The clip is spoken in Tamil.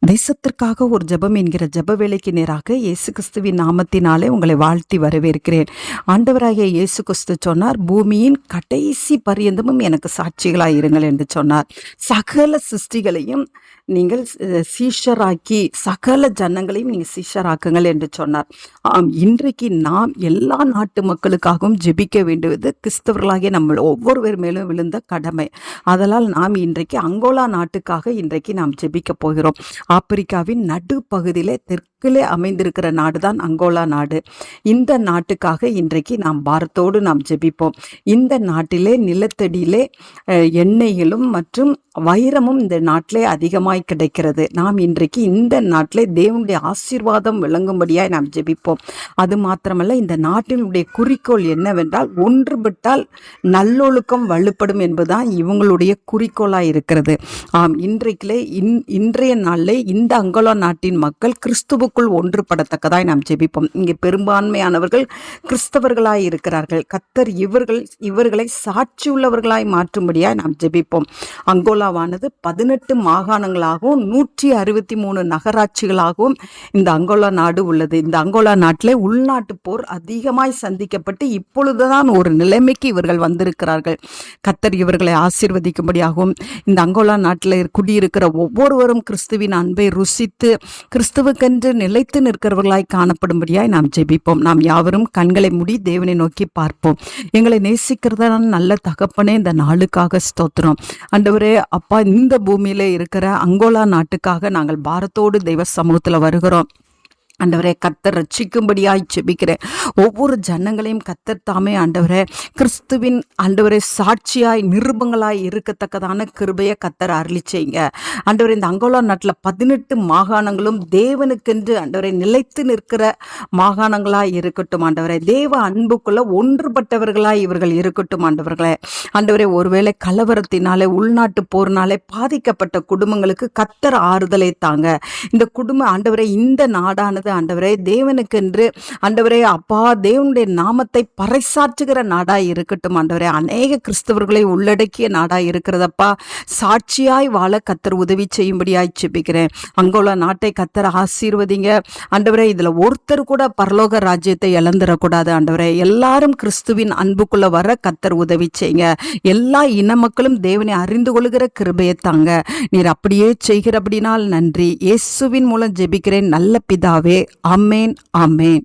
தேசத்திற்காக ஒரு ஜெபம் என்கிற ஜெப வேலைக்கு நேராக இயேசு கிறிஸ்துவின் நாமத்தினாலே உங்களை வாழ்த்தி வரவேற்கிறேன். ஆண்டவராகிய இயேசு கிறிஸ்து சொன்னார், பூமியின் கடைசி பரியந்தமும் எனக்கு சாட்சிகளாய் இருங்கள் என்று சொன்னார். சகல சிருஷ்டிகளையும் நீங்கள் சீஷராக்கி சகல ஜனங்களையும் நீங்கள் சீஷராக்குங்கள் என்று சொன்னார். இன்றைக்கு நாம் எல்லா நாட்டு மக்களுக்காகவும் ஜெபிக்க வேண்டுவது கிறிஸ்தவர்களாகிய நம்ம ஒவ்வொருவர் மேலும் விழுந்த கடமை. அதனால் நாம் இன்றைக்கு அங்கோலா நாட்டுக்காக இன்றைக்கு நாம் ஜெபிக்க போகிறோம். ஆப்பிரிக்காவின் நடுப்பகுதியிலே தெற்கிலே அமைந்திருக்கிற நாடு தான் அங்கோலா நாடு. இந்த நாட்டுக்காக இன்றைக்கு நாம் பாரத்தோடு நாம் ஜெபிப்போம். இந்த நாட்டிலே நிலத்தடியிலே எண்ணெய்களும் மற்றும் வைரமும் இந்த நாட்டிலே அதிகமாய் கிடைக்கிறது. நாம் இன்றைக்கு இந்த நாட்டிலே தேவனுடைய ஆசீர்வாதம் விளங்கும்படியாய் நாம் ஜெபிப்போம். அது மாத்திரமல்ல, இந்த நாட்டினுடைய குறிக்கோள் என்னவென்றால், ஒன்றுபட்டால் நல்லொழுக்கம் வலுப்படும் என்பதுதான் இவங்களுடைய குறிக்கோளாய் இருக்கிறது. இன்றைய நாளில் இந்த அங்கோலா நாட்டின் மக்கள் கிறிஸ்துவுக்குள் ஒன்றுபடத்தக்கதாய் நாம் ஜெபிப்போம். இங்கே பெரும்பான்மையானவர்கள் கிறிஸ்தவர்களாய் இருக்கிறார்கள். கர்த்தர் இவர்களை சாட்சியுள்ளவர்களாய் மாற்றும்படியாய் நாம் ஜெபிப்போம். அங்கோலாவானது 18 மாகாணங்களாகவும் 163 நகராட்சிகளாகவும் இந்த அங்கோலா நாடு உள்ளது. இந்த அங்கோலா நாட்டிலே உள்நாட்டு போர் அதிகமாய் சந்திக்கப்பட்டு இப்பொழுதுதான் ஒரு நிலைமைக்கு இவர்கள் வந்திருக்கிறார்கள். கர்த்தர் இவர்களை ஆசீர்வதிக்கும்படியாகவும் இந்த அங்கோலா நாட்டில் குடியிருக்கிற ஒவ்வொருவரும் கிறிஸ்துவின் அன்பை ருசித்து கிறிஸ்துவுக்கென்று நிலைத்து நிற்கிறவர்களாய் காணப்படும்படியாய் நாம் ஜெபிப்போம். நாம் யாவரும் கண்களை மூடி தேவனை நோக்கி பார்ப்போம். எங்களை நேசிக்கிறதான நல்ல தகப்பனே, இந்த நாளுக்காக ஸ்தோத்திரம். ஆண்டவரே, அப்பா, இந்த பூமியில இருக்கிற அங்கோலா நாட்டுக்காக நாங்கள் பாரத்தோடு தெய்வ சமூகத்தில் வருகிறோம். ஆண்டவரே, கர்த்தர் ரட்சிக்கும்படியாய் ஜெபிக்கிறேன். ஒவ்வொரு ஜனங்களையும் கர்த்தர் தாமே ஆண்டவரே கிறிஸ்துவின் ஆண்டவரே சாட்சியாய் நிருபங்களாய் இருக்கத்தக்கதான கிருபையை கர்த்தர் அருளி செய்யுங்க. ஆண்டவரே, இந்த அங்கோலா நாட்டில் 18 மாகாணங்களும் தேவனுக்கென்று ஆண்டவரை நிலைத்து நிற்கிற மாகாணங்களாய் இருக்கட்டும். ஆண்டவரே, தேவ அன்புக்குள்ள ஒன்றுபட்டவர்களாய் இவர்கள் இருக்கட்டும். ஆண்டவரே, ஒருவேளை கலவரத்தினாலே உள்நாட்டு போர்னாலே பாதிக்கப்பட்ட குடும்பங்களுக்கு கர்த்தர் ஆறுதலை தாங்க. இந்த குடும்ப ஆண்டவரை இந்த நாடானது ஆண்டவரே தேவனுக்கென்று ஆண்டவரே அப்பா தேவனுடைய நாமத்தை பறைசாற்றுகிற நாடாய் இருக்கட்டும். ஆண்டவரே, அநேக கிறிஸ்தவர்களை உள்ளடக்கிய நாடாய் இருக்கிறதப்பா. சாட்சியாய் வாழ கர்த்தர் உதவி செய்யும்படியாய் ஜெபிக்கிறேன். அங்கோலா நாட்டை கர்த்தர் ஆசீர்வதிங்க. ஆண்டவரே, இதுல ஒருத்தர் கூட பரலோக ராஜ்யத்தை இழந்துடக்கூடாது. ஆண்டவரே, எல்லாரும் கிறிஸ்துவின் அன்புக்குள்ள வர கர்த்தர் உதவி செய்யுங்க. எல்லா இன மக்களும் தேவனை அறிந்து கொள்கிற கிருபையை தாங்க. நீர் அப்படியே செய்கிறபடினால் நன்றி. இயேசுவின் மூலம் ஜெபிக்கிறேன் நல்ல பிதாவே. ஆமென், ஆமென்.